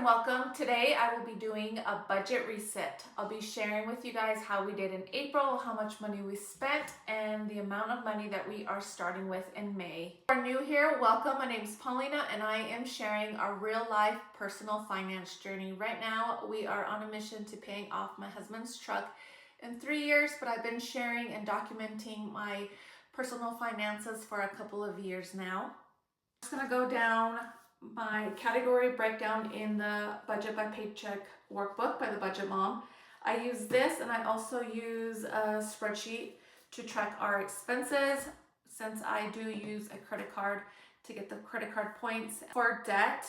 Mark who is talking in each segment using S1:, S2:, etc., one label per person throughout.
S1: and welcome. Today I will be doing a budget reset. I'll be sharing with you guys how we did in April, how much money we spent, and the amount of money that we are starting with in May. If you're new here, welcome. My name is Paulina and I am sharing our real life personal finance journey. Right now we are on a mission to paying off my husband's truck in 3 years, but I've been sharing and documenting my personal finances for a couple of years now. I'm just gonna go down my category breakdown in the Budget by Paycheck workbook by the Budget Mom. I use this and I also use a spreadsheet to track our expenses since I do use a credit card to get the credit card points. For debt,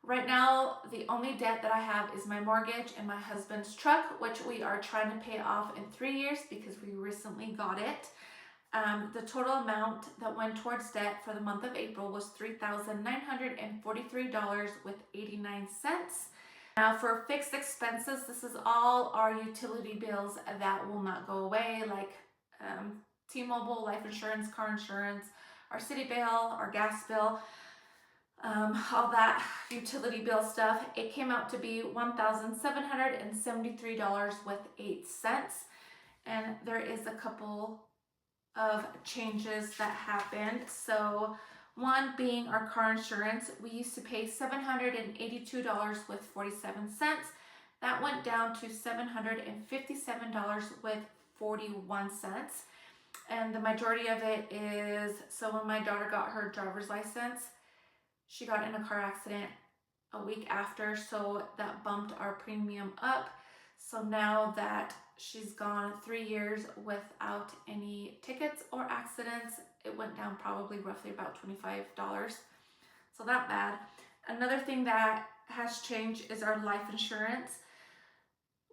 S1: right now the only debt that I have is my mortgage and my husband's truck, which we are trying to pay off in 3 years because we recently got it. The total amount that went towards debt for the month of April was $3,943.89. Now for fixed expenses, this is all our utility bills that will not go away, like T-Mobile, life insurance, car insurance, our city bill, our gas bill, all that utility bill stuff. It came out to be $1,773.08. And there is a couple of changes that happened. So one being our car insurance, we used to pay $782.47. That went down to $757.41. And the majority of it is, so when my daughter got her driver's license, she got in a car accident a week after, so that bumped our premium up. So now that she's gone 3 years without any tickets or accidents, it went down probably roughly about $25. So not bad. Another thing that has changed is our life insurance.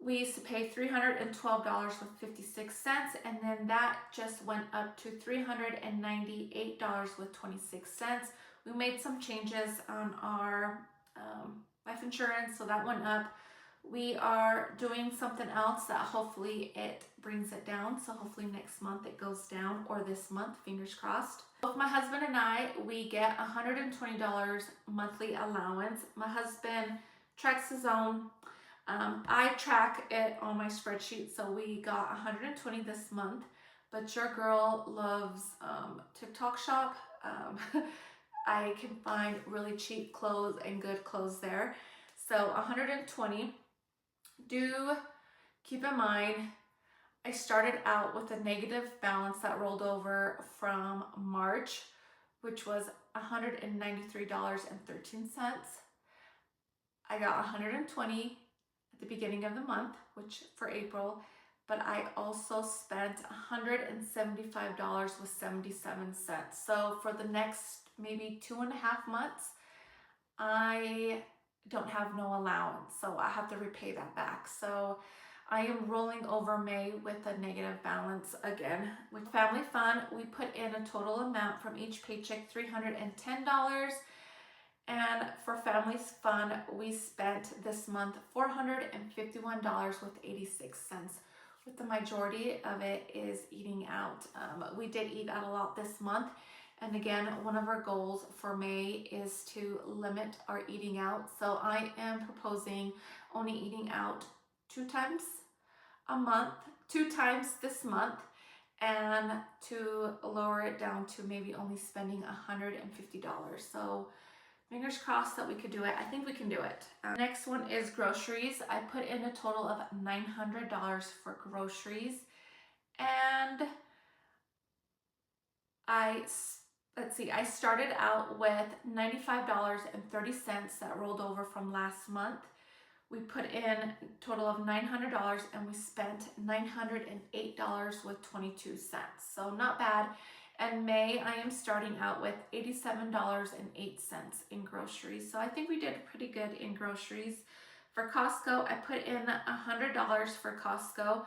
S1: We used to pay $312.56, and then that just went up to $398.26. We made some changes on our life insurance, so that went up. We are doing something else that hopefully it brings it down. So hopefully next month it goes down, or this month, fingers crossed. Both my husband and I, we get $120 monthly allowance. My husband tracks his own. I track it on my spreadsheet. So we got $120 this month, but your girl loves TikTok shop. I can find really cheap clothes and good clothes there. So $120. Do keep in mind, I started out with a negative balance that rolled over from March, which was $193.13. I got $120 at the beginning of the month, which for April, but I also spent $175.77. So for the next maybe 2.5 months, I don't have no allowance, so I have to repay that back. So I am rolling over May with a negative balance again. With Family Fund, we put in a total amount from each paycheck, $310. And for Family's Fund, we spent this month $451.86. With the majority of it is eating out. We did eat out a lot this month. And again, one of our goals for May is to limit our eating out. So I am proposing only eating out 2 times a month, 2 times this month, and to lower it down to maybe only spending $150. So fingers crossed that we could do it. I think we can do it. Next one is groceries. I put in a total of $900 for groceries. And I started out with $95.30 that rolled over from last month. We put in a total of $900 and we spent $908.22. So not bad. And May, I am starting out with $87.08 in groceries. So I think we did pretty good in groceries. For Costco, I put in $100 for Costco.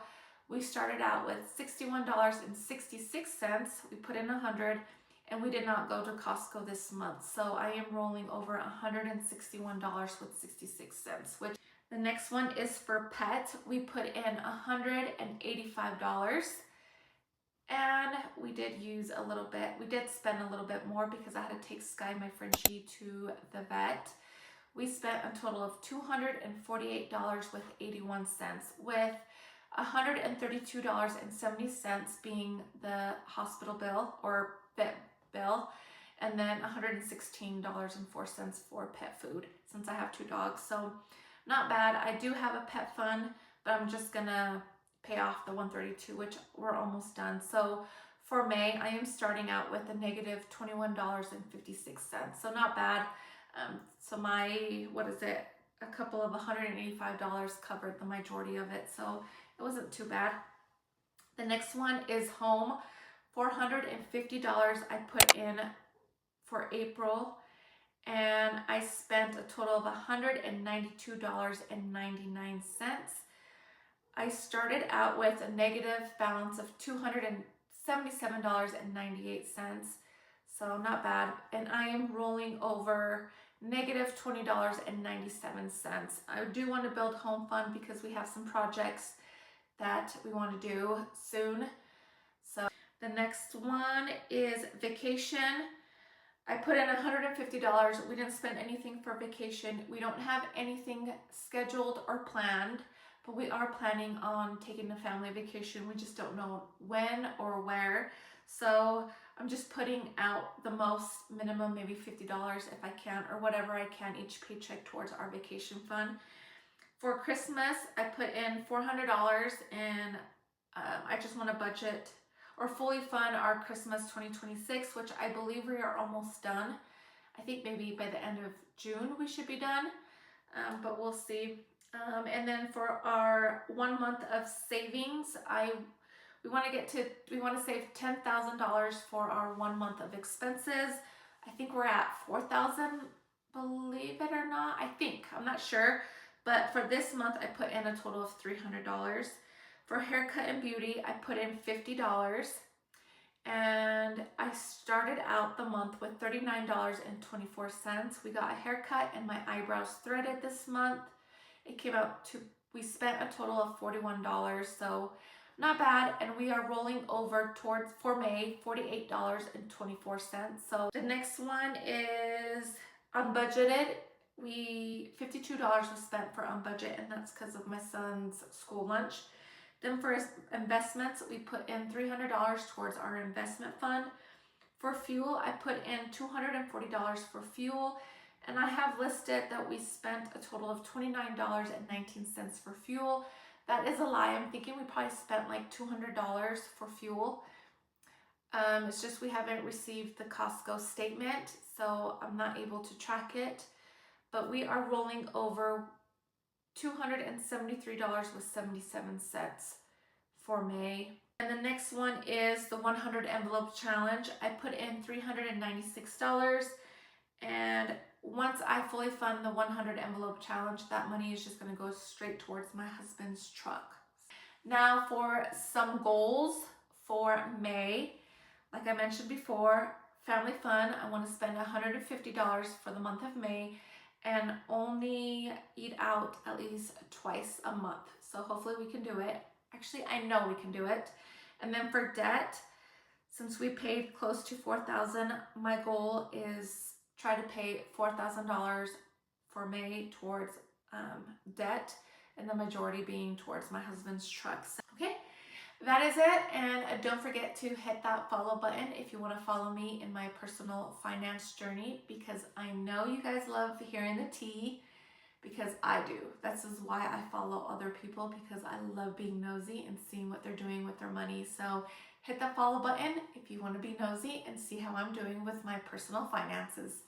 S1: We started out with $61.66. We put in $100. And we did not go to Costco this month. So I am rolling over $161.66, which the next one is for pet. We put in $185. And we did use a little bit. We did spend a little bit more because I had to take Sky, my Frenchie, to the vet. we spent a total of $248.81, with $132.70 being the hospital bill or vet bill, and then $116.04 for pet food, since I have 2 dogs. So not bad. I do have a pet fund, but I'm just gonna pay off the $132, which we're almost done. So for May, I am starting out with a negative $21.56. So not bad. So my, a couple of $185 covered the majority of it. So it wasn't too bad. The next one is home. $450 I put in for April, and I spent a total of $192.99. I started out with a negative balance of $277.98, so not bad, and I am rolling over negative $20.97. I do want to build home fund because we have some projects that we want to do soon. So the next one is vacation. I put in $150. We didn't spend anything for vacation. We don't have anything scheduled or planned, but we are planning on taking a family vacation. We just don't know when or where. So I'm just putting out the most minimum, maybe $50 if I can, or whatever I can each paycheck towards our vacation fund. For Christmas, I put in $400, and I just want to budget or fully fund our Christmas 2026, which I believe we are almost done. I think maybe by the end of June we should be done, but we'll see. And then for our 1 month of savings, we want to save $10,000 for our 1 month of expenses. I think we're at 4,000, believe it or not. I'm not sure. But for this month, I put in a total of $300. For haircut and beauty, I put in $50. And I started out the month with $39.24. We got a haircut and my eyebrows threaded this month. It came out to, we spent a total of $41, so not bad. And we are rolling over towards, for May, $48.24. So the next one is unbudgeted. $52 was spent for unbudget, and that's because of my son's school lunch. Then for investments, we put in $300 towards our investment fund. For fuel, I put in $240 for fuel, and I have listed that we spent a total of $29.19 for fuel. That is a lie. I'm thinking we probably spent like $200 for fuel. It's just we haven't received the Costco statement, so I'm not able to track it. But we are rolling over $273.77 for May. And the next one is the 100 envelope challenge. I put in $396, and once I fully fund the 100 envelope challenge, that money is just going to go straight towards my husband's truck. Now for some goals for May. Like I mentioned before, family fun, I want to spend $150 for the month of May, and only eat out at least twice a month. So hopefully we can do it. Actually, I know we can do it. And then for debt, since we paid close to $4,000, my goal is try to pay $4,000 for May towards debt, and the majority being towards my husband's trucks. Okay, that is it. And don't forget to hit that follow button if you want to follow me in my personal finance journey, because I know you guys love hearing the tea, because I do. This is why I follow other people, because I love being nosy and seeing what they're doing with their money. So hit that follow button if you want to be nosy and see how I'm doing with my personal finances.